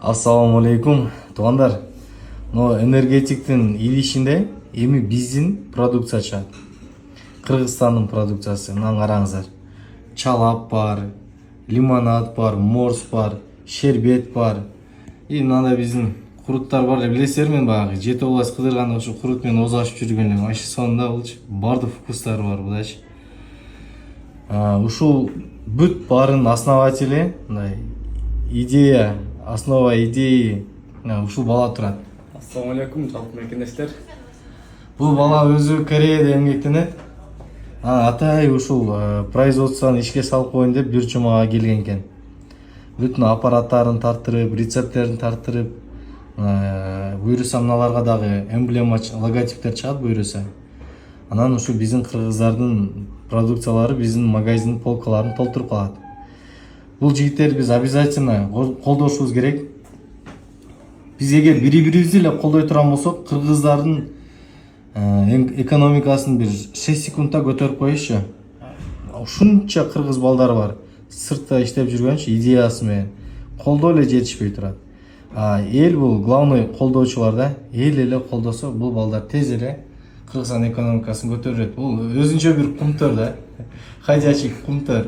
Ассаламу алейкум, туугандар. Но энергетиктин идишинде эми биздин продукция чыгат. Кыргызстандын продукциясы. Мына караңыздар. Чалап бар, лимонад бар, морс бар, шербет бар. И мынада биздин куруттар бар. Билесиздер, мен баягы жети область кыдырганда ушу курут менен озашып жүргөн элем. Ащы сонунда булчу бардык вкустары бар булачы. Ушул бүт барын основатели, мындай идея, основа идеи ушул бала турат. Ассаламу алейкум, жалпы мекендештер. Бул бала өзү Кореяда эмгектенет. Атай ушул производствону ишке салып коеюн деп бир жумага келген экен. Бүтүн аппараттарын тартырып, рецепттерин тартырып, буюрса мыналарга дагы эмблема, логотиптер чыгат буюрса. Анан ушу биздин кыргыздардын продукциялары биздин магазин полкаларын толтуруп калат. Бул жигиттерди биз обязательно колдошубуз керек. Биз эгер бири-бирибизди эле колдой турган болсок, кыргыздардын экономикасын бир 6 секундта көтөрүп коюшчу. Ушунча кыргыз балдар бар. Сыртта иштеп жүргөнчү идеясы менен колдоо эле жетишпей турат. Эл бул главный колдоочулар да. Эл эле колдосо бул балдар тез эле Кыргызстан экономикасын көтөрөт. Бул өзүнчө бир кумтөр да. Ходячий кумтөр.